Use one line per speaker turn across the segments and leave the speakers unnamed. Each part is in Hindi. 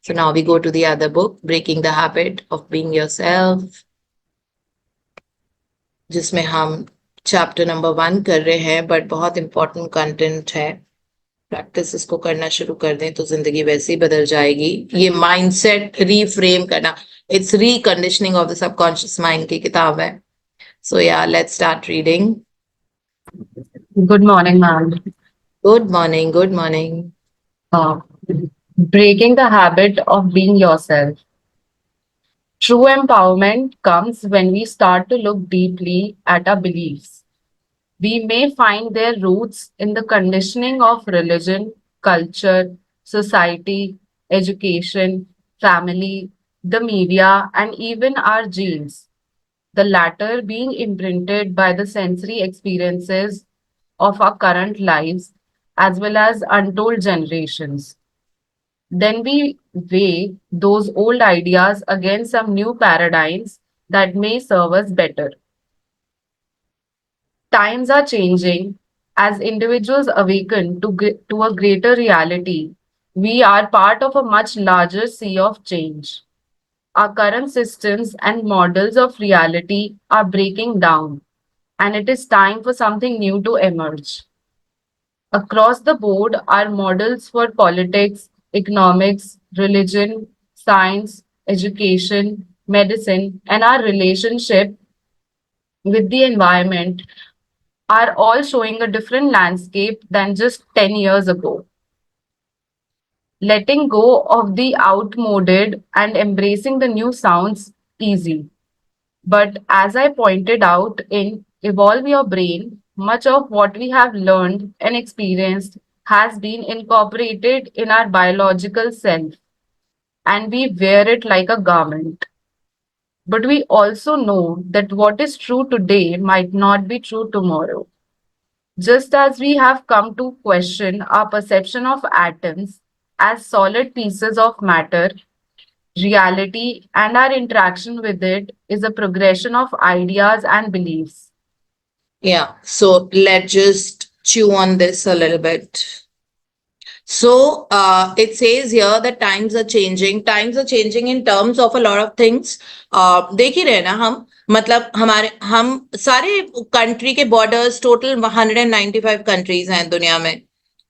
So now we go to the other book, Breaking the Habit of Being Yourself, जिसमें हम चैप्टर नंबर 1 कर रहे हैं, बट बहुत इंपॉर्टेंट कंटेंट है। प्रैक्टिस इसको करना शुरू कर दें तो जिंदगी वैसे ही बदल जाएगी। ये माइंडसेट रीफ्रेम करना, it's reconditioning of the subconscious mind की किताब है। सो या let's start reading.
Good morning, ma'am.
Good morning, good morning.
Uh, Breaking the habit of being yourself. True empowerment comes when we start to look deeply at our beliefs. We may find their roots in the conditioning of religion, culture, society, education, family, the media, and even our genes. The latter being imprinted by the sensory experiences of our current lives as well as untold generations. Then we weigh those old ideas against some new paradigms that may serve us better. Times are changing. As individuals awaken to a greater reality, we are part of a much larger sea of change. Our current systems and models of reality are breaking down, and it is time for something new to emerge. Across the board are models for politics, economics, religion, science, education, medicine, and our relationship with the environment are all showing a different landscape than just 10 years ago. Letting go of the outmoded and embracing the new sounds easy. But as I pointed out in Evolve Your Brain, much of what we have learned and experienced has been incorporated in our biological self, and we wear it like a garment. But we also know that what is true today might not be true tomorrow. Just as we have come to question our perception of atoms as solid pieces of matter, reality and our interaction with it is a progression of ideas and beliefs.
Yeah, so let's just chew on this a little bit. So it says here that times are changing. Times are changing in terms of a lot of things. देख ही रहे ना हम, मतलब हम सारे कंट्री के बॉर्डर्स, टोटल 195 कंट्रीज हैं दुनिया में,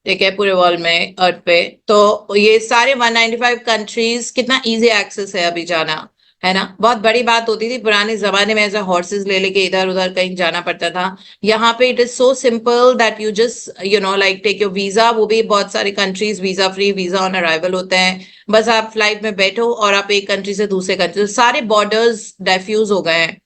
ठीक है, पूरे वर्ल्ड में, अर्थ पे। तो ये सारे 195 कंट्रीज, कितना इजी एक्सेस है अभी जाना, है ना। बहुत बड़ी बात होती थी पुराने जमाने में, ऐसा हॉर्सेस ले लेके इधर उधर कहीं जाना पड़ता था। यहाँ पे it is so simple that you just like take your visa. वो भी बहुत सारे countries visa free, visa on arrival होते हैं। बस आप फ्लाइट में बैठो और आप एक कंट्री से दूसरे कंट्री, सारे बॉर्डर्स डिफ्यूज हो गए हैं।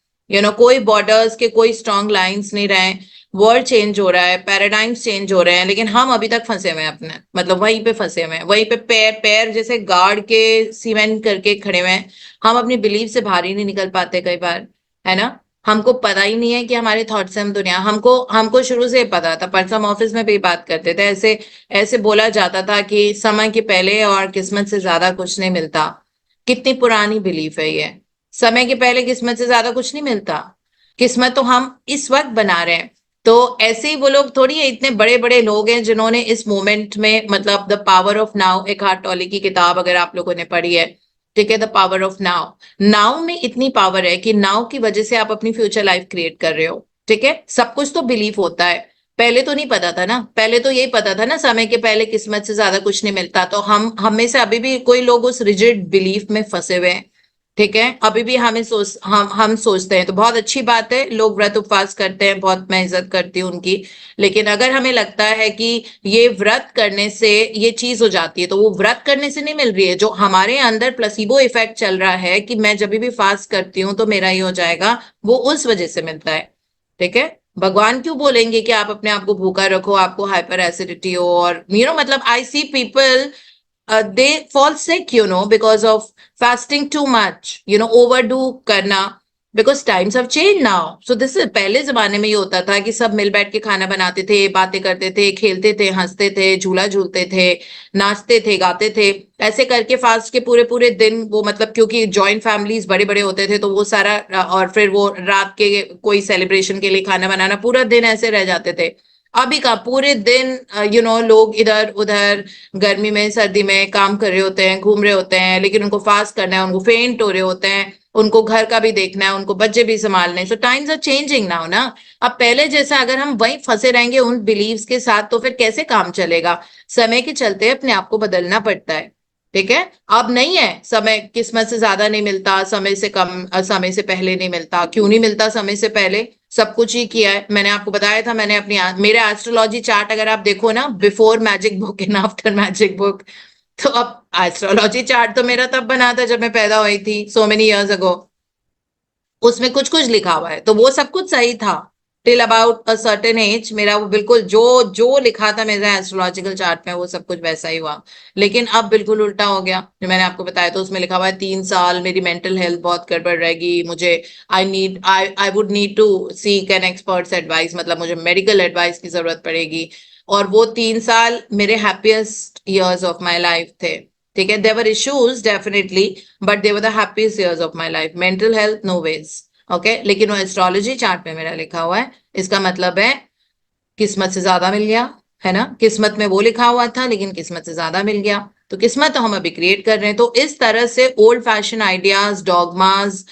कोई बॉर्डर्स के कोई स्ट्रॉन्ग लाइंस नहीं रहे। वर्ल्ड चेंज हो रहा है, पैराडाइम्स चेंज हो रहे हैं, लेकिन हम अभी तक फंसे हुए हैं अपने, मतलब वहीं पे फंसे हुए हैं, वहीं पे पैर पैर जैसे गाड़ के सीमेंट करके खड़े हुए हैं। हम अपनी बिलीफ से बाहर ही नहीं निकल पाते कई बार, है ना। हमको पता ही नहीं है कि हमारे थॉट्स से हम दुनिया, हमको हमको शुरू से पता था, पर हम ऑफिस में भी बात करते थे, ऐसे ऐसे बोला जाता था कि समय के पहले और किस्मत से ज्यादा कुछ नहीं मिलता। कितनी पुरानी बिलीफ है ये। समय के पहले किस्मत से ज्यादा कुछ नहीं मिलता। किस्मत तो हम इस वक्त बना रहे हैं। तो ऐसे ही वो लोग थोड़ी है, इतने बड़े बड़े लोग हैं जिन्होंने इस मोमेंट में, मतलब the power of now, Eckhart Tolle की किताब अगर आप लोगों ने पढ़ी है, ठीक है, the power of now. Now में इतनी पावर है कि नाउ की वजह से आप अपनी फ्यूचर लाइफ क्रिएट कर रहे हो, ठीक है। सब कुछ तो बिलीफ होता है। पहले तो नहीं पता था ना, पहले तो यही पता था ना, समय के पहले किस्मत से ज्यादा कुछ नहीं मिलता। तो हम में से अभी भी कोई लोग उस रिजिड बिलीफ में फंसे हुए हैं, ठीक है। अभी भी हम सोचते हैं, तो बहुत अच्छी बात है, लोग व्रत उपवास करते हैं, बहुत मैं इज्जत करती हूँ उनकी। लेकिन अगर हमें लगता है कि ये व्रत करने से ये चीज हो जाती है, तो वो व्रत करने से नहीं मिल रही है। जो हमारे अंदर प्लेसिबो इफेक्ट चल रहा है कि मैं जब भी फास्ट करती हूँ तो मेरा ये हो जाएगा, वो उस वजह से मिलता है, ठीक है। भगवान क्यों बोलेंगे कि आप अपने आप को भूखा रखो, आपको हाइपर एसिडिटी हो, और मतलब I see people, they fall sick, because of fasting too much, overdo करना, because times have changed now. So this is, पहले जमाने में ये होता था कि सब मिल बैठ के खाना बनाते थे, बातें करते थे, खेलते थे, हंसते थे, झूला झूलते थे, नाचते थे, गाते थे, ऐसे करके फास्ट के पूरे पूरे दिन वो, मतलब क्योंकि जॉइंट फैमिलीज बड़े बड़े होते थे, तो वो सारा, और फिर वो रात के कोई सेलिब्रेशन के लिए खाना बनाना, पूरा दिन ऐसे रह जाते थे। अभी का पूरे दिन लोग इधर उधर गर्मी में सर्दी में काम कर रहे होते हैं, घूम रहे होते हैं, लेकिन उनको फास्ट करना है, उनको फेंट हो रहे होते हैं, उनको घर का भी देखना है, उनको बच्चे भी संभालने हैं। सो टाइम्स आर चेंजिंग नाउ ना। अब पहले जैसा अगर हम वहीं फंसे रहेंगे उन बिलीव्स के साथ तो फिर कैसे काम चलेगा? समय के चलते अपने आप को बदलना पड़ता है। ठीक है, अब नहीं है समय, किस्मत से ज्यादा नहीं मिलता, समय से कम, समय से पहले नहीं मिलता। क्यों नहीं मिलता समय से पहले? सब कुछ ही किया है। मैंने आपको बताया था, मैंने अपनी मेरे एस्ट्रोलॉजी चार्ट अगर आप देखो ना, before magic book and after magic book, तो अब एस्ट्रोलॉजी चार्ट तो मेरा तब बना था जब मैं पैदा हुई थी, सो मेनी इयर्स अगो। उसमें कुछ कुछ लिखा हुआ है, तो वो सब कुछ सही था till about a certain age. मेरा वो बिल्कुल जो जो लिखा था मेरे एस्ट्रोलॉजिकल चार्ट में वो सब कुछ वैसा ही हुआ। लेकिन अब बिल्कुल उल्टा हो गया। जो मैंने आपको बताया, तो उसमें लिखा हुआ है 3 साल मेरी मेंटल हेल्थ बहुत गड़बड़ रहेगी, मुझे I would need to seek an experts advice, मतलब मुझे मेडिकल एडवाइस की जरूरत पड़ेगी। और वो 3 साल मेरे happiest years of my life थे। ठीक है, there were issues definitely, but they were the happiest years of my life. Mental health no ways. Okay, लेकिन वो एस्ट्रोलॉजी चार्ट में मेरा लिखा हुआ है, इसका मतलब है किस्मत से ज्यादा मिल गया, है ना? किस्मत में वो लिखा हुआ था, लेकिन किस्मत से ज्यादा मिल गया। तो किस्मत तो हम अभी क्रिएट कर रहे हैं। तो इस तरह से old fashion ideas, dogmas,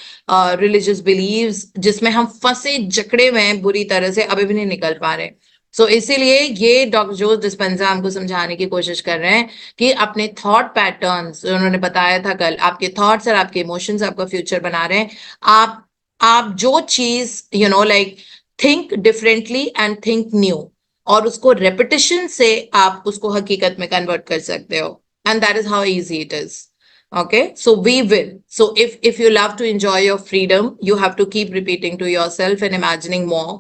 religious believes जिसमें हम फंसे जकड़े हुए हैं बुरी तरह से, अभी भी नहीं निकल पा रहे। सो इसीलिए ये डॉक्टर जो डिस्पेंजा हमको समझाने की कोशिश कर रहे हैं कि अपने थॉट पैटर्न्स, उन्होंने बताया था कल, आपके थॉट्स और आपके इमोशंस आपका फ्यूचर बना रहे हैं। आप जो चीज like think differently and think new, और उसको रेपिटेशन से आप उसको हकीकत में कन्वर्ट कर सकते हो। And that is how easy it is. Okay, so we will. So if you love to enjoy your freedom, you have to keep repeating to yourself and imagining more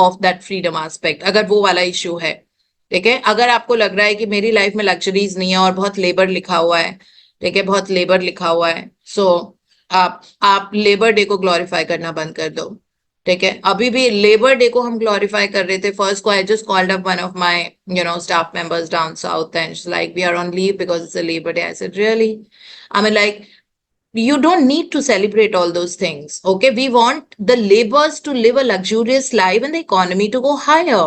of that freedom aspect. अगर वो वाला इशू है, ठीक है, अगर आपको लग रहा है कि मेरी लाइफ में लग्जरीज नहीं है और बहुत लेबर लिखा हुआ है, ठीक है, बहुत लेबर लिखा हुआ है, सो आप लेबर डे को ग्लोरीफाई करना बंद कर दो। ठीक है, अभी भी लेबर डे को हम ग्लोरीफाई कर रहे थे। फर्स्ट को I just called up one of my staff members down south and like we are on leave because it's a Labour Day. I said really? I mean like, you don't need to celebrate all those things. Okay, we want the laborers to live a luxurious life and the economy to go higher.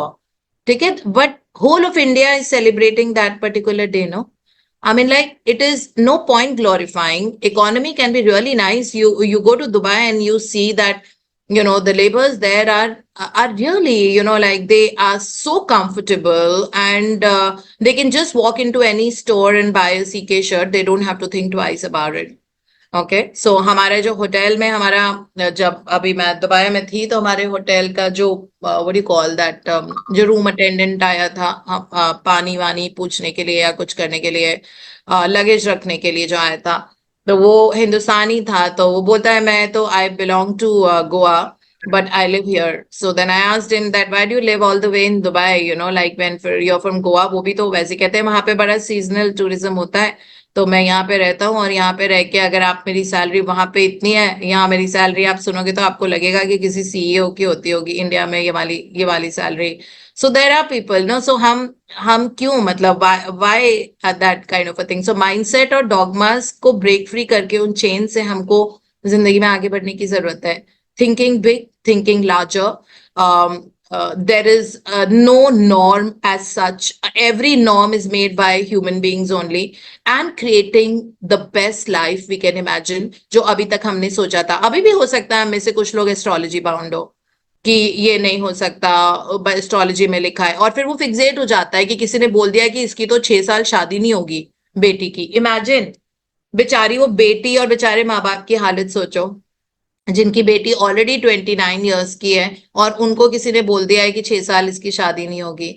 ठीक है, but whole of India is celebrating that particular day, no? I mean, like, it is no point glorifying. Economy can be really nice. You go to Dubai and you see that the laborers there are really like they are so comfortable, and they can just walk into any store and buy a CK shirt. They don't have to think twice about it. Okay, so हमारे जो होटल में हमारा, जब अभी मैं दुबई में थी तो हमारे होटल का जो व्हाट यू कॉल दैट, जो रूम अटेंडेंट आया था, पानी वानी पूछने के लिए या कुछ करने के लिए, लगेज रखने के लिए जो आया था, तो वो हिंदुस्तानी था। तो वो बोलता है मैं तो I belong to Goa but I live here. So then I asked him that why do you live all the way in Dubai, like when you're from Goa? वो भी तो वैसे कहते हैं वहां पे बड़ा सीजनल टूरिज्म होता है। तो मैं यहाँ पे रहता हूँ, और यहाँ पे रह के अगर आप, मेरी सैलरी वहां पे इतनी है, यहाँ मेरी सैलरी आप सुनोगे तो आपको लगेगा कि किसी सीईओ की होती होगी इंडिया में ये वाली सैलरी। So there are people no, so हम क्यों, मतलब why that kind of a thing. So mindset और डॉगमास को ब्रेक फ्री करके उन चेन से हमको जिंदगी में आगे बढ़ने की जरूरत है। Thinking big, thinking larger. There is no norm as such. Every norm is made by human beings only, and creating the best life we can imagine. जो अभी तक हमने सोचा था, अभी भी हो सकता है हम में से कुछ लोग एस्ट्रोलॉजी बाउंड हो कि ये नहीं हो सकता, एस्ट्रोलॉजी में लिखा है, और फिर वो फिक्सेट हो जाता है कि किसी ने बोल दिया कि इसकी तो 6 साल शादी नहीं होगी बेटी की। इमेजिन, बेचारी वो बेटी और बेचारे माँ बाप की हालत सोचो, जिनकी बेटी ऑलरेडी 29 ईयर्स की है और उनको किसी ने बोल दिया है कि 6 साल इसकी शादी नहीं होगी।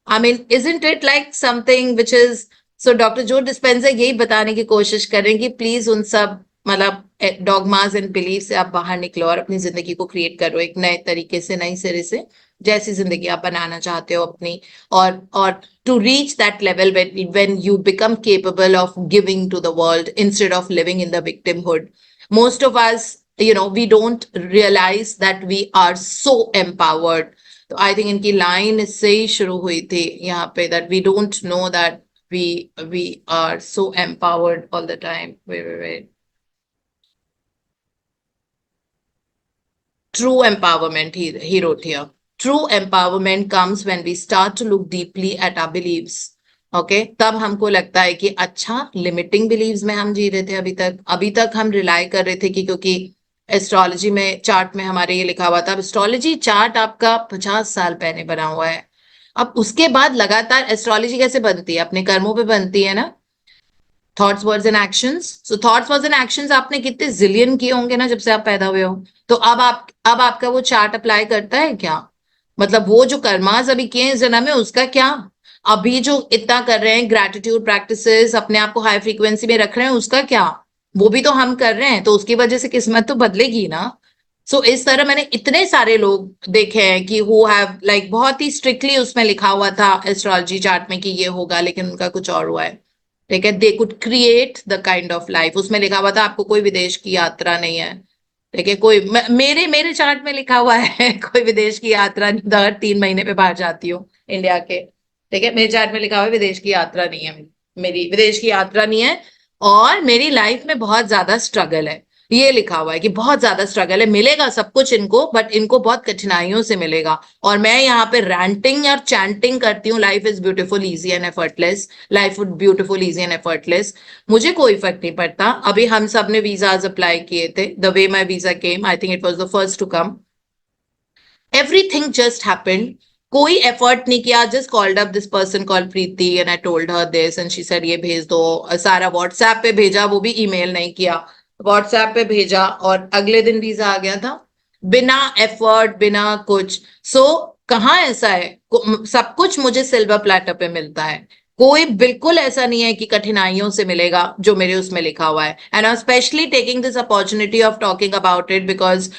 I mean, isn't it like something which is, so doctor जो डिस्पेंसर यही बताने की कोशिश कर रहे हैं कि प्लीज उन सब, मतलब डॉगमास एंड बिलीफ से आप बाहर निकलो और अपनी जिंदगी को क्रिएट करो एक नए तरीके से, नई सिरे से, जैसी जिंदगी आप बनाना चाहते हो अपनी। और to reach that level when you become capable of giving to the world instead of living in the victimhood. Most of us, we don't realize that we are so empowered. तो आई थिंक इनकी लाइन इससे ही शुरू हुई थी यहाँ पे, that we don't know that we are so empowered all the time. Wait. True empowerment, he wrote here. True empowerment comes when we start to look deeply at our beliefs. Okay, तब हमको लगता है कि अच्छा लिमिटिंग बिलीव्स में हम जी रहे थे अभी तक हम रिलाई कर रहे थे कि क्योंकि एस्ट्रोलॉजी में चार्ट में हमारे ये लिखा हुआ था। अब एस्ट्रोलॉजी चार्ट आपका 50 साल पहले बना हुआ है। अब उसके बाद लगातार एस्ट्रोलॉजी कैसे बनती है? अपने कर्मों पे बनती है ना। Thoughts words and actions. So thoughts words and actions आपने कितने जिलियन किए होंगे ना जब से आप पैदा हुए हो। तो अब आपका वो चार्ट अप्लाई करता है क्या? मतलब वो जो कर्मास अभी किए इस जन्म में उसका क्या? अभी जो इतना कर रहे हैं ग्रेटिट्यूड प्रैक्टिसेस, अपने आप को हाई फ्रीक्वेंसी में रख रहे हैं, उसका क्या? वो भी तो हम कर रहे हैं, तो उसकी वजह से किस्मत तो बदलेगी ना। सो इस तरह मैंने इतने सारे लोग देखे हैं कि हु हैव लाइक बहुत ही स्ट्रिक्टली उसमें लिखा हुआ था एस्ट्रोलॉजी चार्ट में कि ये होगा, लेकिन उनका कुछ और हुआ है। ठीक है, they could create the kind of life. उसमें लिखा हुआ था आपको कोई विदेश की यात्रा नहीं है। ठीक है, कोई मेरे मेरे चार्ट में लिखा हुआ है कोई विदेश की यात्रा नहीं, हर 3 महीने पे बाहर जाती हूँ इंडिया के। ठीक है, मेरे चार्ट में लिखा हुआ है विदेश की यात्रा नहीं है, मेरी विदेश की यात्रा नहीं है। और मेरी लाइफ में बहुत ज्यादा स्ट्रगल है, ये लिखा हुआ है कि बहुत ज्यादा स्ट्रगल है। मिलेगा सब कुछ इनको, बट इनको बहुत कठिनाइयों से मिलेगा। और मैं यहाँ पे रैंटिंग और चैंटिंग करती हूँ, life is beautiful easy and effortless, life would beautiful easy and effortless. मुझे कोई फर्क नहीं पड़ता। अभी हम सब ने वीजाज अप्लाई किए थे, the way my visa came, I think it was the first to come. Everything just happened, कोई एफर्ट नहीं किया। Just called up this person called Preeti and I told her this and she said ये भेज दो। सारा व्हाट्सएप पे भेजा, वो भी ईमेल नहीं किया, व्हाट्सएप पे भेजा और अगले दिन वीजा आ गया था, बिना एफर्ट बिना कुछ। सो कहाँ ऐसा है? सब कुछ मुझे सिल्वर प्लेटर पे मिलता है। कोई बिल्कुल ऐसा नहीं है कि कठिनाइयों से मिलेगा जो मेरे उसमें लिखा हुआ है। And I specially taking this opportunity of talking about it because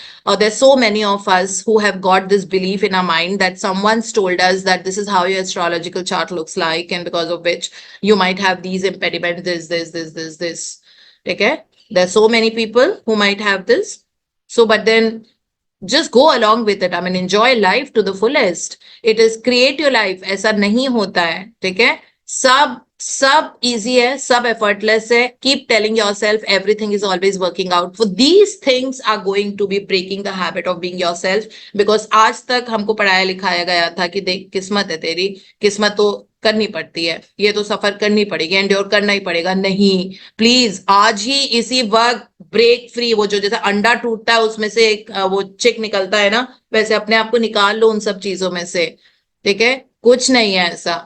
there's so many of us who have got this belief in our mind that someone's told us that this is how your astrological chart looks like, and because of which you might have these impediments, this. Okay, there's so many people who might have this. So but then just go along with it. I mean, enjoy life to the fullest. It is create your life. ऐसा नहीं होता है, ठीक है? सब easy है, सब effortless है. Keep telling yourself everything is always working out. For these things are going to be breaking the habit of being yourself. Because आज तक हमको पढ़ाया लिखाया गया था कि देख किस्मत है तेरी, किस्मत तो करनी पड़ती है, ये तो सफर करनी पड़ेगी, एंड्योर करना ही पड़ेगा। नहीं, प्लीज आज ही इसी वक्त ब्रेक फ्री। वो जो जैसे अंडा टूटता है उसमें से एक वो चिक निकलता है ना, वैसे अपने आप को निकाल लो उन सब चीजों में से। ठीक है, कुछ नहीं है ऐसा।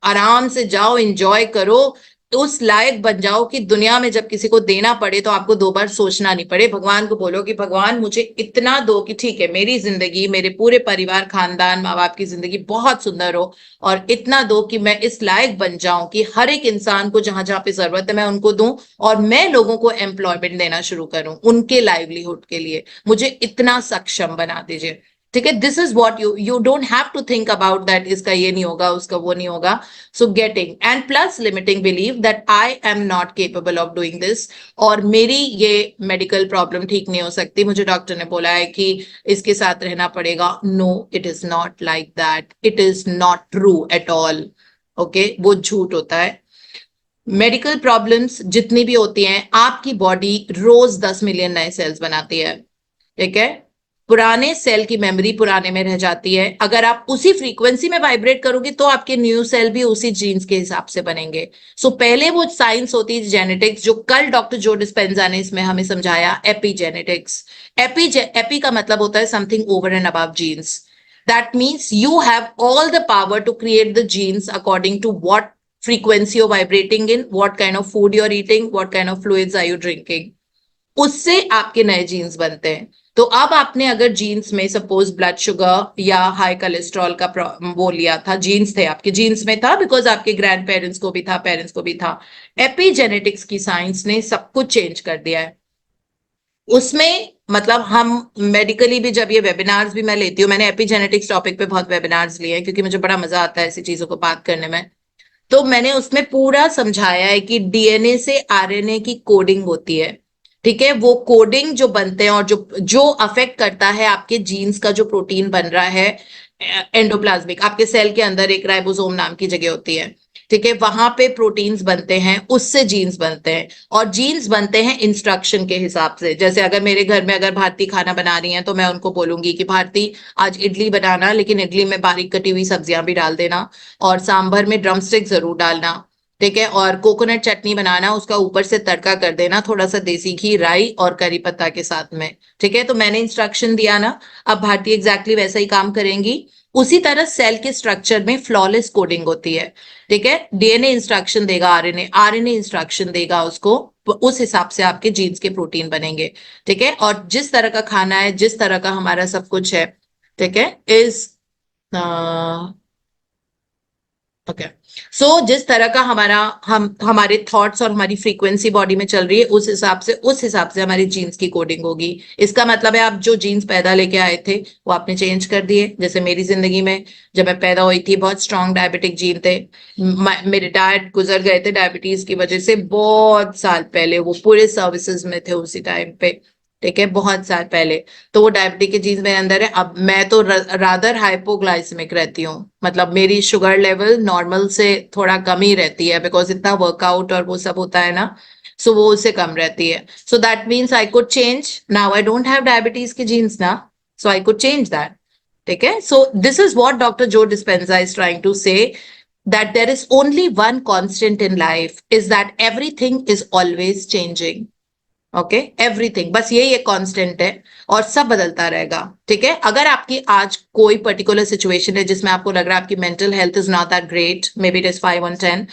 आराम से जाओ, एंजॉय करो, उस लायक बन जाओ कि दुनिया में जब किसी को देना पड़े तो आपको 2 बार सोचना नहीं पड़े। भगवान को बोलो कि भगवान मुझे इतना दो कि ठीक है मेरी जिंदगी, मेरे पूरे परिवार खानदान माँ बाप की जिंदगी बहुत सुंदर हो, और इतना दो कि मैं इस लायक बन जाऊं कि हर एक इंसान को जहां जहां पे जरूरत है मैं उनको दूं, और मैं लोगों को एम्प्लॉयमेंट देना शुरू करूं उनके लाइवलीहुड के लिए। मुझे इतना सक्षम बना दीजिए। ठीक है, this is what you don't have to think about that इसका ये नहीं होगा उसका वो नहीं होगा। So getting and plus limiting believe that I am not capable of doing this, और मेरी ये मेडिकल प्रॉब्लम ठीक नहीं हो सकती, मुझे डॉक्टर ने बोला है कि इसके साथ रहना पड़ेगा। No, it is not like that, it is not true at all. Okay, वो झूठ होता है। मेडिकल प्रॉब्लम्स जितनी भी होती हैं, आपकी बॉडी रोज 10 मिलियन नए सेल्स बनाती है। ठीक है, पुराने सेल की मेमोरी पुराने में रह जाती है। अगर आप उसी फ्रीक्वेंसी में वाइब्रेट करोगे तो आपके न्यू सेल भी उसी जीन्स के हिसाब से बनेंगे। सो पहले वो साइंस होती है जेनेटिक्स, जो कल डॉक्टर जो डिस्पेंजा ने इसमें हमें समझाया, एपीजेनेटिक्स। एपी का मतलब होता है something over and above genes. That means you have all the power to create the genes according to what frequency you're vibrating in, what kind of food you're eating, what kind of fluids are you drinking. उससे आपके नए जीन्स बनते हैं। तो अब आपने अगर जीन्स में सपोज ब्लड शुगर या हाई कोलेस्ट्रॉल का वो लिया था, जीन्स थे आपके, जीन्स में था बिकॉज आपके ग्रैंड पेरेंट्स को भी था, पेरेंट्स को भी था। एपीजेनेटिक्स की साइंस ने सब कुछ चेंज कर दिया है उसमें। मतलब हम मेडिकली भी जब ये वेबिनार्स भी मैं लेती हूँ, मैंने एपीजेनेटिक्स टॉपिक पे बहुत वेबिनार्स लिए हैं क्योंकि मुझे बड़ा मजा आता है ऐसी चीजों को बात करने में। तो मैंने उसमें पूरा समझाया है कि डीएनए से आरएनए की कोडिंग होती है। ठीक है, वो कोडिंग जो बनते हैं और जो अफेक्ट करता है आपके जीन्स का जो प्रोटीन बन रहा है एंडोप्लाज्मिक, आपके सेल के अंदर एक राइबोसोम नाम की जगह होती है। ठीक है, वहां पे प्रोटीन्स बनते हैं, उससे जीन्स बनते हैं, और जीन्स बनते हैं इंस्ट्रक्शन के हिसाब से। जैसे अगर मेरे घर में अगर भारती खाना बना रही हैं तो मैं उनको बोलूंगी कि भारती आज इडली बनाना, लेकिन इडली में बारीक कटी हुई सब्जियां भी डाल देना, और सांभर में ड्रमस्टिक जरूर डालना, ठीक है, और कोकोनट चटनी बनाना, उसका ऊपर से तड़का कर देना थोड़ा सा देसी घी, राई और करी पत्ता के साथ में। ठीक है, तो मैंने इंस्ट्रक्शन दिया ना, अब भारती एग्जैक्टली वैसा ही काम करेंगी। उसी तरह सेल के स्ट्रक्चर में फ्लॉलेस कोडिंग होती है। ठीक है, डीएनए इंस्ट्रक्शन देगा, आरएनए आरएनए इंस्ट्रक्शन देगा उसको, उस हिसाब से आपके जीन्स के प्रोटीन बनेंगे। ठीक है, और जिस तरह का खाना है, जिस तरह का हमारा सब कुछ है, ठीक है, इज ओके, सो जिस तरह का हमारे थॉट्स और हमारी फ्रीक्वेंसी बॉडी में चल रही है, उस हिसाब से हमारी जीन्स की कोडिंग होगी। इसका मतलब है आप जो जीन्स पैदा लेके आए थे वो आपने चेंज कर दिए। जैसे मेरी जिंदगी में जब मैं पैदा हुई थी बहुत स्ट्रॉन्ग डायबिटिक जीन थे, मेरे डैड गुजर गए थे डायबिटीज की वजह से बहुत साल पहले, वो पूरे सर्विसेज में थे उसी टाइम पे। ठीक है, बहुत साल पहले, तो वो डायबिटिक के जीन्स मेरे अंदर है। अब मैं तो रादर हाइपोग्लाइसेमिक रहती हूँ, मतलब मेरी शुगर लेवल नॉर्मल से थोड़ा कम ही रहती है, बिकॉज इतना वर्कआउट और वो सब होता है ना, सो वो उससे कम रहती है। So that means I could change, now I don't have diabetes के जीन्स ना, सो आई कुड चेंज दैट। ठीक है, so this is what doctor Joe Dispenza is trying to से, that there is only one constant in life, is that everything is always changing. Okay, everything, बस यही एक कांस्टेंट है, और सब बदलता रहेगा। ठीक है, अगर आपकी आज कोई पर्टिकुलर सिचुएशन है जिसमें आपको लग रहा है आपकी mental health is not that great, may be it is 5/10,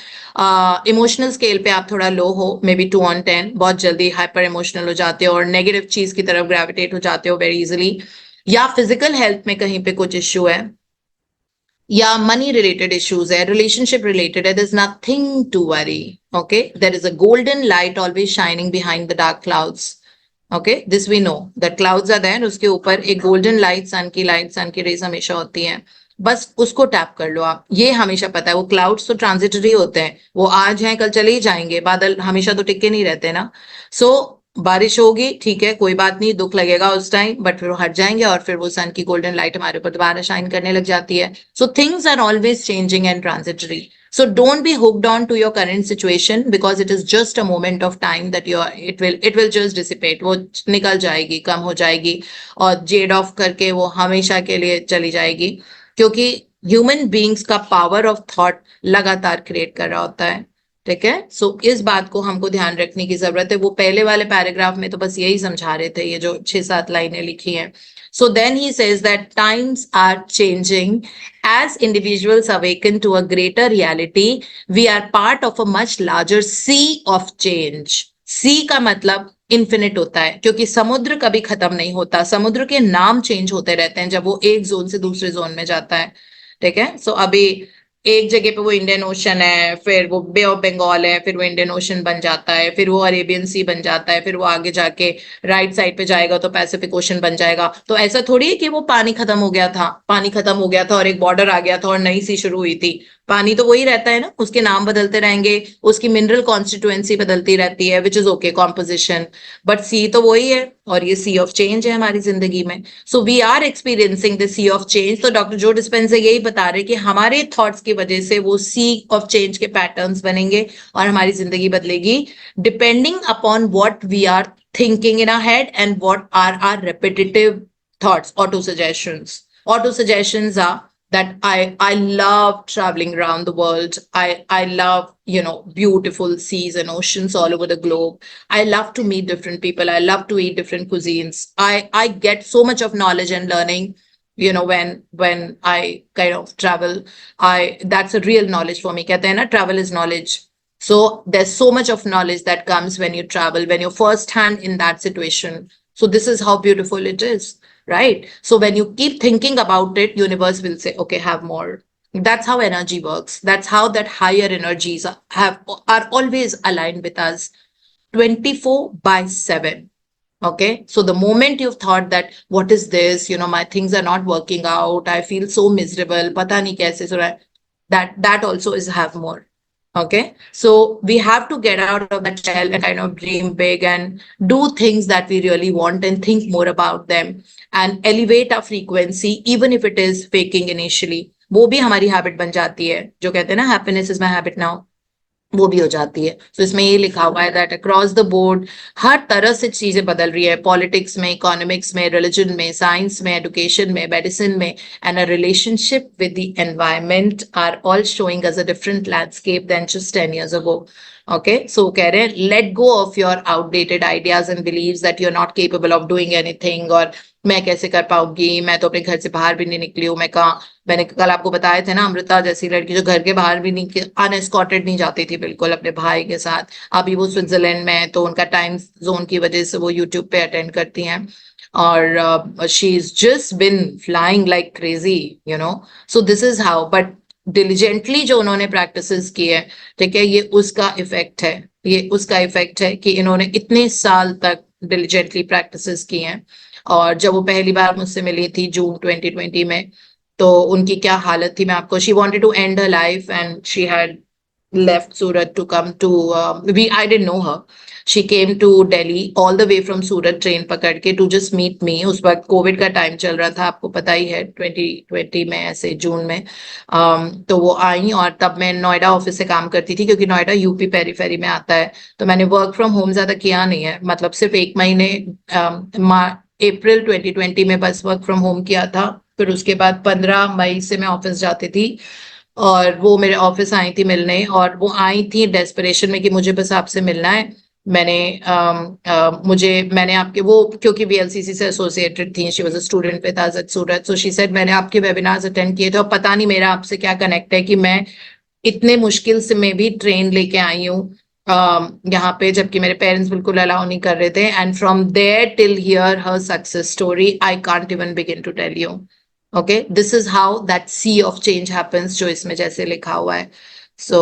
emotional scale पे आप थोड़ा लो हो, मे बी 2/10, बहुत जल्दी हाइपर इमोशनल हो जाते हो और नेगेटिव चीज की तरफ ग्रेविटेट हो जाते हो वेरी इजिली, या फिजिकल हेल्थ में कहीं पे कुछ इश्यू है, या मनी रिलेटेड इश्यूज है, रिलेशनशिप रिलेटेड है, there's nothing to worry. Okay, there is a golden light always shining behind the dark clouds. Okay, this we know that clouds are there, उसके ऊपर एक golden light, सन की रेस हमेशा होती है, बस उसको टैप कर लो आप, ये हमेशा पता है। वो क्लाउड्स तो ट्रांजिटरी होते हैं, वो आज हैं कल चले ही जाएंगे, बादल हमेशा तो टिके नहीं रहते ना। सो बारिश होगी, ठीक है, कोई बात नहीं, दुख लगेगा उस टाइम, बट फिर वो हट जाएंगे और फिर वो सन की गोल्डन लाइट हमारे ऊपर दोबारा शाइन करने लग जाती है। So things are always changing and transitory, so don't be hooked on to your current situation, because it is just a moment of time that it will just dissipate, वो निकल जाएगी, कम हो जाएगी, और जेड ऑफ करके वो हमेशा के लिए चली जाएगी, क्योंकि ह्यूमन बीइंग्स का पावर ऑफ थॉट लगातार क्रिएट कर रहा होता है। ठीक है, सो इस बात को हमको ध्यान रखने की जरूरत है। वो पहले वाले पैराग्राफ में तो बस यही समझा रहे थे, ये जो 6-7 लाइनें लिखी हैं। So then he says that times are changing. As individuals awaken to a greater reality, we are part of a much larger sea of change. Sea का मतलब infinite होता है, क्योंकि समुद्र कभी खत्म नहीं होता, समुद्र के नाम चेंज होते रहते हैं जब वो एक जोन से दूसरे जोन में जाता है। ठीक है, सो अभी एक जगह पे वो इंडियन ओशन है, फिर वो बे ऑफ बंगाल है, फिर वो इंडियन ओशन बन जाता है, फिर वो अरेबियन सी बन जाता है, फिर वो आगे जाके राइट साइड पे जाएगा तो पैसिफिक ओशन बन जाएगा। तो ऐसा थोड़ी है कि वो पानी खत्म हो गया था, पानी खत्म हो गया था और एक बॉर्डर आ गया था और नई सी शुरू हुई थी। पानी तो वही रहता है ना, उसके नाम बदलते रहेंगे, उसकी मिनरल कॉन्स्टिट्यूएंसी बदलती रहती है, which is okay, composition, but see तो वही है, और ये सी ऑफ चेंज है हमारी जिंदगी में। So we are experiencing the sea of change. तो डॉक्टर जो डिस्पेंजा यही बता रहे कि हमारे थॉट्स की वजह से वो सी ऑफ चेंज के पैटर्न्स बनेंगे और हमारी जिंदगी बदलेगी, depending upon what we are thinking in our head and what are our repetitive thoughts. Auto suggestions are that I love traveling around the world. I love, beautiful seas and oceans all over the globe. I love to meet different people. I love to eat different cuisines. I get so much of knowledge and learning, when I kind of travel. That's a real knowledge for me. कहते हैं ना, travel is knowledge. So there's so much of knowledge that comes when you travel, when you're first hand in that situation. So this is how beautiful it is, right? So when you keep thinking about it, universe will say, okay, have more. That's how energy works. That's how that higher energies are always aligned with us 24/7. Okay, so the moment you've thought that what is this, my things are not working out, I feel so miserable, pata nahi kaise, so that also is have more. Okay, so we have to get out of that shell and kind of dream big and do things that we really want and think more about them and elevate our frequency, even if it is faking initially. वो भी हमारी हैबिट बन जाती है, जो कहते हैं ना happiness is my habit now, वो भी हो जाती है। तो इसमें ये लिखा हुआ है दैट अक्रॉस द बोर्ड हर तरह से चीजें बदल रही है, पॉलिटिक्स में, इकोनॉमिक्स में, रिलीजन में, साइंस में, एजुकेशन में, मेडिसिन में, and a relationship with the environment are all showing us a different landscape then just 10 years ago. Okay, so कह रहे हैं let go of your outdated ideas and beliefs that you're not capable of doing anything, और मैं कैसे कर पाऊंगी, मैं तो अपने घर से बाहर भी नहीं निकली हूँ, मैं कहाँ, मैंने कल आपको बताए थे ना, अमृता जैसी लड़की जो घर के बाहर भी नहीं, अनएस्कॉर्टेड नहीं जाती थी बिल्कुल अपने भाई के साथ, अभी वो स्विट्जरलैंड में है, तो उनका टाइम जोन की वजह से वो यूट्यूब पे अटेंड करती हैं, और she is just been flying like crazy, you know. So this is how, but diligently जो उन्होंने प्रैक्टिसेस की है, ठीक है, ये उसका इफेक्ट है, ये उसका इफेक्ट है कि इन्होंने इतने साल तक डिलीजेंटली प्रैक्टिसेस की हैं। और जब वो पहली बार मुझसे मिली थी जून 2020 में, तो उनकी क्या हालत थी मैं आपको, she wanted to and her life and she had left Surat to come to I didn't know her. She came to Delhi all the way from Surat train पकड़ के to just meet me. उस वक्त कोविड का टाइम चल रहा था, आपको पता ही है, 2020 में, ऐसे जून में। तो वो आई, और तब मैं नोएडा ऑफिस से काम करती थी, क्योंकि नोएडा यूपी पेरीफेरी में आता है, तो मैंने वर्क फ्रॉम होम ज्यादा किया नहीं है, मतलब सिर्फ 1 महीने अप्रैल 2020 में बस वर्क फ्रॉम होम किया था। फिर उसके बाद 15 मई से मैं ऑफिस जाती थी, और वो मेरे ऑफिस आई थी मिलने, और वो आई थी डेस्परेशन में कि मुझे बस आपसे मिलना है। मैंने आपके वो, क्योंकि वीएलसीसी से एसोसिएटेड थी, she was a student with us at Surat, so she said मैंने आपके वेबिनार्स अटेंड किए थे, और पता नहीं मेरा आपसे क्या कनेक्ट है कि मैं इतने मुश्किल से मैं भी ट्रेन लेके आई हूँ यहाँ पे, जबकि मेरे पेरेंट्स बिल्कुल अलाउ नहीं कर रहे थे, and from there till here her success story I can't even begin to tell you. Okay, this is how that sea of change happens, जो इसमें जैसे लिखा हुआ है। सो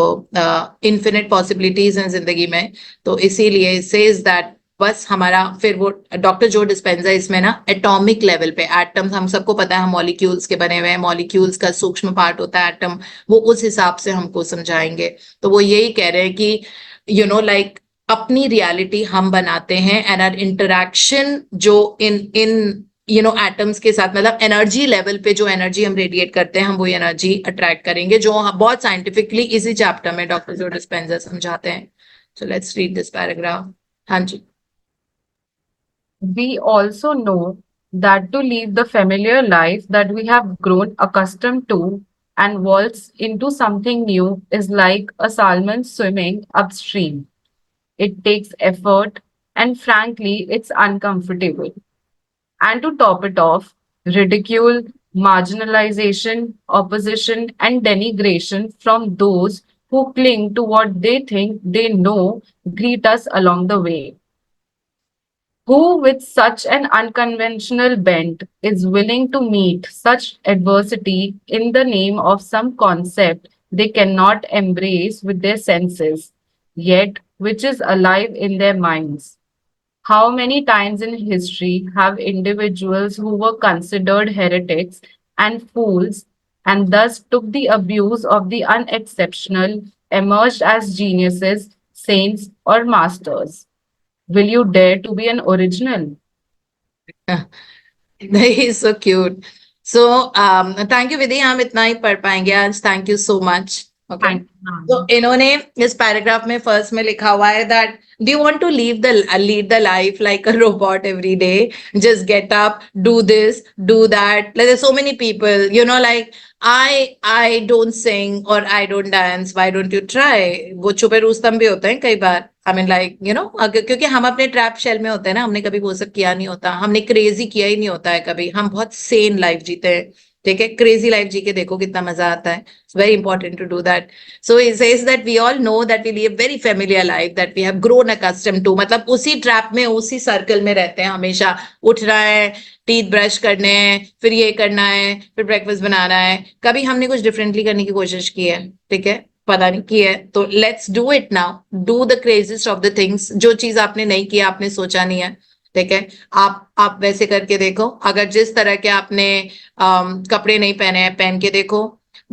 इन्फिनिट पॉसिबिलिटीज हैं जिंदगी में, तो इसीलिए सेज दैट बस हमारा, फिर वो डॉक्टर जो डिस्पेंजा इसमें ना एटॉमिक लेवल पे, एटम्स हम सबको पता है, हम मॉलिक्यूल्स के बने हुए हैं, मॉलिक्यूल्स का सूक्ष्म पार्ट होता है एटम, वो उस हिसाब से हमको समझाएंगे। तो वो यही कह रहे हैं कि यू नो लाइक अपनी रियलिटी हम बनाते हैं, एंड आर इंटरैक्शन जो इन इन एटम्स के साथ, मतलब एनर्जी लेवल पे जो एनर्जी हम रेडिएट करते हैं, हम वो एनर्जी अट्रैक्ट करेंगे, जो बहुत साइंटिफिकली इसी चैप्टर में डॉक्टर जो डिस्पेंजा समझाते हैं। So let's read this paragraph. हाँ जी।
We also know that to leave the familiar life that we have grown accustomed to and waltz into something new is like a salmon swimming upstream. It takes effort, and frankly, it's uncomfortable. And to top it off, ridicule, marginalization, opposition, and denigration from those who cling to what they think they know greet us along the way. Who, with such an unconventional bent, is willing to meet such adversity in the name of some concept they cannot embrace with their senses, yet which is alive in their minds? How many times in history have individuals who were considered heretics and fools and thus took the abuse of the unexceptional emerged as geniuses, saints, or masters? Will you dare to be an original?
He's so cute. So thank you विधि, हम इतना ही पढ़ पाएंगे आज, thank you so much. Okay,
Thank you.
तो इन्होंने इस पैराग्राफ में फर्स्ट में लिखा हुआ है that do you want to lead the life like a robot every day, just get up, do this, do that, like so many people, you know, like I don't sing or I don't dance, why don't you try? वो छुपे रुस्तम भी होते हैं कई बार, I mean like you know, क्योंकि हम अपने ट्रैप शेल में होते हैं ना, हमने कभी वो सब किया नहीं होता, हमने क्रेजी किया ही नहीं होता है कभी, हम बहुत सेन लाइफ जीते हैं, ठीक है, क्रेजी लाइफ जी के देखो कितना मजा आता है। It's very important to do that. So it says that we all know that we live very familiar life that we have grown accustomed to, मतलब उसी ट्रैप में, उसी सर्कल में रहते हैं हमेशा, उठना है, टीथ ब्रश करने हैं, फिर ये करना है, फिर ब्रेकफास्ट बनाना है, कभी हमने कुछ डिफरेंटली करने की कोशिश की है, ठीक है, पता नहीं की है, तो let's do it now, do the craziest of the things, जो चीज आपने नहीं किया, आपने सोचा नहीं है, ठीक है, आप वैसे करके देखो, अगर जिस तरह के आपने कपड़े नहीं पहने हैं, पहन के देखो,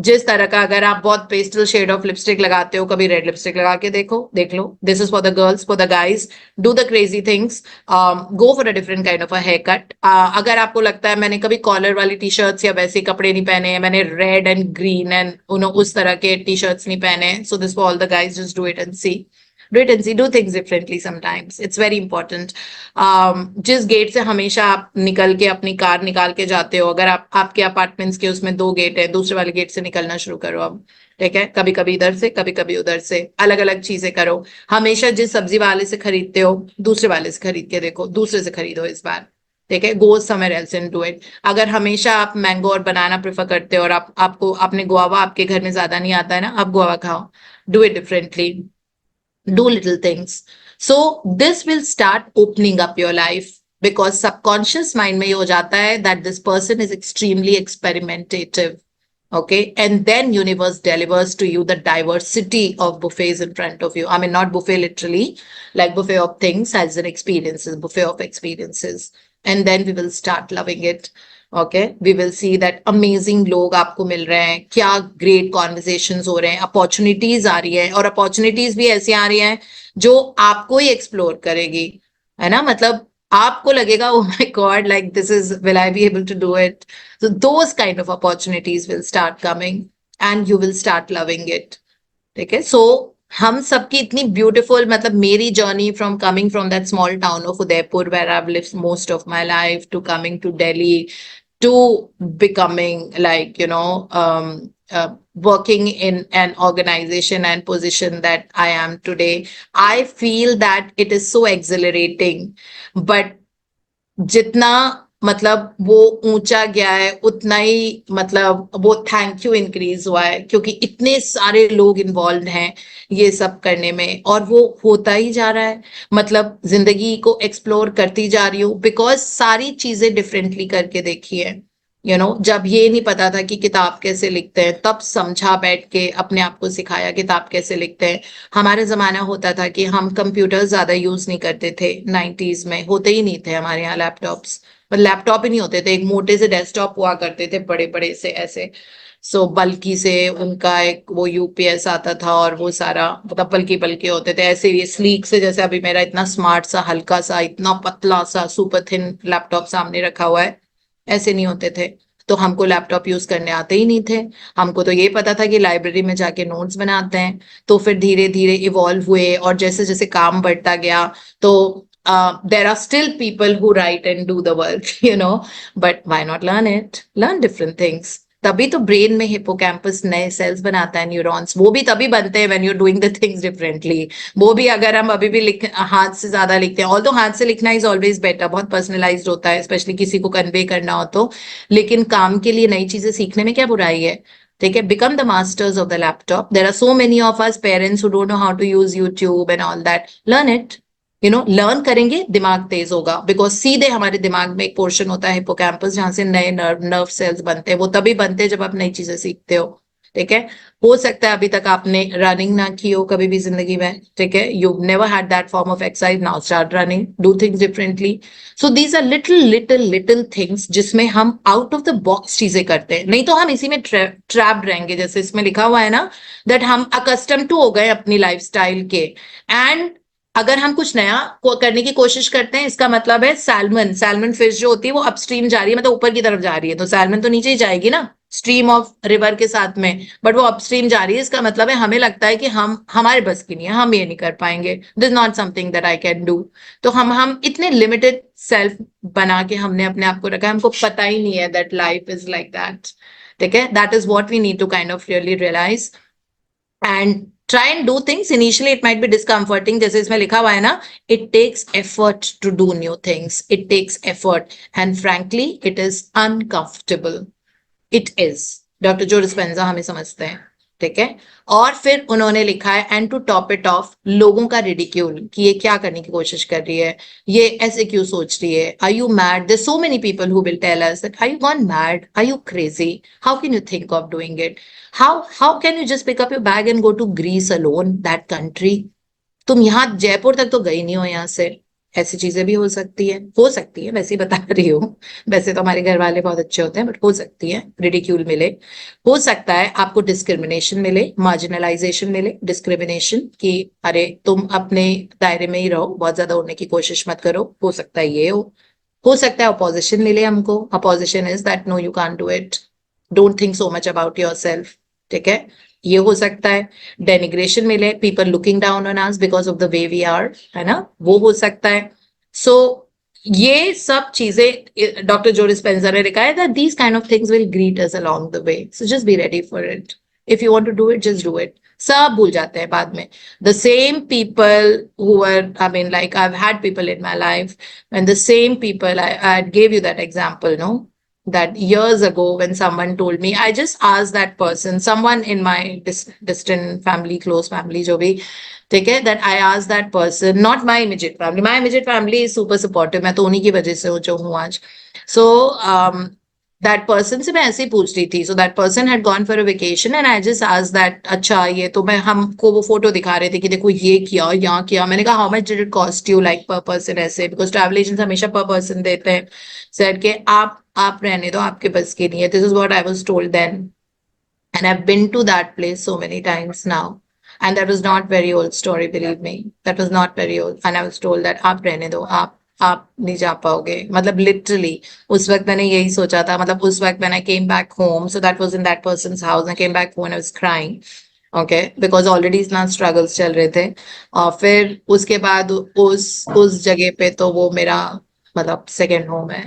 जिस तरह का, अगर आप बहुत पेस्टल शेड ऑफ लिपस्टिक लगाते हो, कभी रेड लिपस्टिक लगा के देख लो. This is for the girls. For the guys, do the crazy things. Go for a different kind of a haircut. अगर आपको लगता है मैंने कभी कॉलर वाली टी शर्ट्स या वैसे कपड़े नहीं पहने हैं, मैंने रेड एंड ग्रीन एंड उस तरह के टी शर्ट्स नहीं पहने, so this for all the guys, just do it and see. Do it and see. Do things differently sometimes. It's very important. जिस गेट से हमेशा आप निकल के अपनी कार निकाल के जाते हो, अगर आपके अपार्टमेंट्स के उसमें 2 गेट है, दूसरे वाले गेट से निकलना शुरू करो अब. ठीक है, कभी कभी इधर से, कभी कभी उधर से, अलग अलग चीजें करो. हमेशा जिस सब्जी वाले से खरीदते हो, दूसरे वाले से खरीद के देखो, दूसरे से खरीदो इस बार. ठीक है, go somewhere else and do it. अगर हमेशा आप मैंगो और बनाना प्रेफर करते हो और आपको आपने गुआवा आपके घर में ज्यादा नहीं आता है ना, आप गुआवा खाओ. Do it differently. Do little things. So this will start opening up your life, because subconscious mind में ये हो जाता है that this person is extremely experimentative. Okay, and then universe delivers to you the diversity of buffets in front of you. I mean, not buffet literally, like buffet of things as in experiences, buffet of experiences. And then we will start loving it. Okay, we will see that amazing लोग आपको मिल रहे हैं, क्या ग्रेट कॉन्वर्सेशंस हो रहे हैं, अपॉर्चुनिटीज आ रही है, और अपॉर्चुनिटीज भी ऐसी आ रही हैं जो आपको ही एक्सप्लोर करेगी, है ना. मतलब आपको लगेगा oh my God, like this is, will I be able to do it. So those kind of opportunities will start coming and you will start loving it. ठीक है, सो हम सबकी इतनी ब्यूटीफुल, मतलब मेरी journey from coming from that small town of Udaipur where I have lived most of my life to coming to Delhi, to becoming, like, working in an organization and position that I am today. I feel that it is so exhilarating, but जितना मतलब वो ऊंचा गया है, उतना ही मतलब वो थैंक यू इंक्रीज हुआ है, क्योंकि इतने सारे लोग इन्वॉल्व हैं ये सब करने में, और वो होता ही जा रहा है. मतलब जिंदगी को एक्सप्लोर करती जा रही हूँ, बिकॉज सारी चीजें डिफरेंटली करके देखी है. जब ये नहीं पता था कि किताब कैसे लिखते हैं, तब समझा बैठ के, अपने आप को सिखाया किताब कैसे लिखते हैं. हमारे जमाना होता था कि हम कंप्यूटर ज्यादा यूज नहीं करते थे. 90s में होते ही नहीं थे हमारे यहाँ लैपटॉप्स, लैपटॉप ही नहीं होते थे. एक मोटे से डेस्कटॉप हुआ करते थे, बड़े बड़े से ऐसे. सो बल्कि से उनका एक वो यूपीएस आता था, और वो सारा मतलब बल्कि बल्कि होते थे ऐसे. ये स्लीक से, जैसे अभी मेरा इतना स्मार्ट सा, हल्का सा, इतना पतला सा, सुपर थिन लैपटॉप सामने रखा हुआ है, ऐसे नहीं होते थे. तो हमको लैपटॉप यूज करने आते ही नहीं थे. हमको तो ये पता था कि लाइब्रेरी में जाके नोट्स बनाते हैं. तो फिर धीरे धीरे इवॉल्व हुए, और जैसे जैसे काम बढ़ता गया, तो there are still people who write and do the work, but why not learn it? Learn different things. तभी तो ब्रेन में हिपोकैम्पस नए सेल्स बनाता है, न्यूरॉन्स. वो भी तभी बनते हैं when you doing the things differently. वो भी अगर हम अभी भी हाथ से ज्यादा लिखते हैं, ऑल्दो हाथ से लिखना इज ऑलवेज बेटर, बहुत पर्सनलाइज्ड होता है, स्पेशली किसी को कन्वे करना हो तो. लेकिन काम के लिए नई चीजें सीखने में क्या बुराई है. ठीक है, become the masters of the laptop. There are so many of us parents who don't know how to use YouTube and all that. Learn it. Learn करेंगे, दिमाग तेज होगा, बिकॉज सीधे हमारे दिमाग में एक पोर्शन होता है हिपोकैम्पस, जहां से नए नर्व सेल्स बनते हैं. वो तभी बनते हैं जब आप नई चीजें सीखते हो. ठीक है, हो सकता है अभी तक आपने रनिंग ना की हो कभी भी जिंदगी में. ठीक है, you never had that form of exercise, now start running, do things differently. So these are little little little things जिसमें हम आउट ऑफ द बॉक्स चीजें करते हैं. नहीं तो हम इसी में ट्रैप्ड रहेंगे, जैसे इसमें लिखा हुआ है ना, दैट हम अकस्टम टू हो गए अपनी लाइफस्टाइल के. एंड अगर हम कुछ नया करने की कोशिश करते हैं, इसका मतलब है सैल्मन फिश जो होती है वो अपस्ट्रीम जा रही है, मतलब ऊपर की तरफ जा रही है, तो सैल्मन तो नीचे ही जाएगी ना, स्ट्रीम ऑफ रिवर के साथ में, बट वो अपस्ट्रीम जा रही है. इसका मतलब है हमें लगता है कि हम, हमारे बस की नहीं है, हम ये नहीं कर पाएंगे, this not something that I can do. तो हम इतने लिमिटेड सेल्फ बना के हमने अपने आप को रखा है, हमको पता ही नहीं है that life is like that. ठीक है, that is what we need to kind of really realise and try and do things. Initially it might be discomforting, जैसे इसमें लिखा हुआ है ना, it takes effort to do new things. It takes effort, and frankly it is uncomfortable. It is. Doctor Joe Dispenza हमें समझते हैं. ठीक है, और फिर उन्होंने लिखा है and to top it off, लोगों का रिडिक्यूल, कि ये क्या करने की कोशिश कर रही है, ये ऐसे क्यों सोच रही है, are you mad. There so many people who will tell us that are you gone mad, are you crazy, how can you think of doing it, how can you just pick up your bag and go to Greece alone, that country. तुम यहाँ जयपुर तक तो गई नहीं हो यहाँ से. ऐसी चीजें भी हो सकती है, वैसे ही बता रही हूँ। वैसे तो हमारे घर वाले बहुत अच्छे होते हैं, बट हो सकती है रिडिक्यूल मिले। हो सकता है आपको डिस्क्रिमिनेशन मिले, मार्जिनलाइजेशन मिले, डिस्क्रिमिनेशन कि अरे तुम अपने दायरे में ही रहो, बहुत ज्यादा उड़ने की कोशिश मत करो। हो सकता है ये हो सकता है अपोजिशन मिले हमको। Opposition is that no you can't do it, don't think so much about yourself, ठीक है, ये हो सकता है। डेनिग्रेशन मिले, people looking down on us because of the way we are, है ना, वो हो सकता है। सो ये सब चीजें डॉक्टर जो डिस्पेंसर ने लिखा है that these kind of things will greet us along the way, so just be ready for it. If you want to do it, just do it. सब भूल जाते हैं बाद में। The same people who were, I mean, like I've had people in my life, and the same people, I gave you that example, no? That years ago when someone told me, I just asked that person, someone in my distant family, close family, जो भी, ठीक है, that I asked that person, not my immediate family. My immediate family is super supportive. मैं तो उन्हीं की वजह से हूँ जो हूँ आज. So, that person से मैं ऐसे ही पूछ रही थी. So that person had gone for a vacation and I just asked that, अच्छा ये तो मैं हमको वो फोटो दिखा रहे थे कि देखो ये किया, यहाँ किया. मैंने कहा how much did it cost you, like per person ऐसे, because travel agents हमेशा per person देते हैं. Said कि आप रहने दो, आपके बस की नहीं है. This is what I was told then. And I've been to that place so many times now. And that was not very old story, believe me. That was not very old. And I was told that आप रहने दो, आप नहीं जा पाओगे. मतलब literally उस वक्त मैंने यही सोचा था. मतलब उस वक्त when I came back home, so that was in that person's house. I came back home and I was crying. Okay, because already इतना struggles चल रहे थे. और फिर उसके बाद उस जगह पे तो वो मेरा मतलब सेकेंड होम है.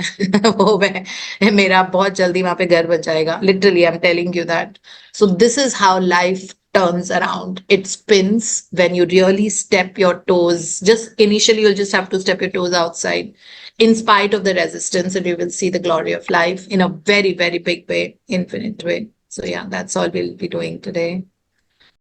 वो मैं मेरा बहुत जल्दी वहां पे घर बन जाएगा. Literally I am telling you that. So this is how life turns around. It spins when you really step your toes. Just initially, you'll just have to step your toes outside in spite of the resistance, and you will see the glory of life in a very, very big way, infinite way. So yeah, that's all we'll be doing today.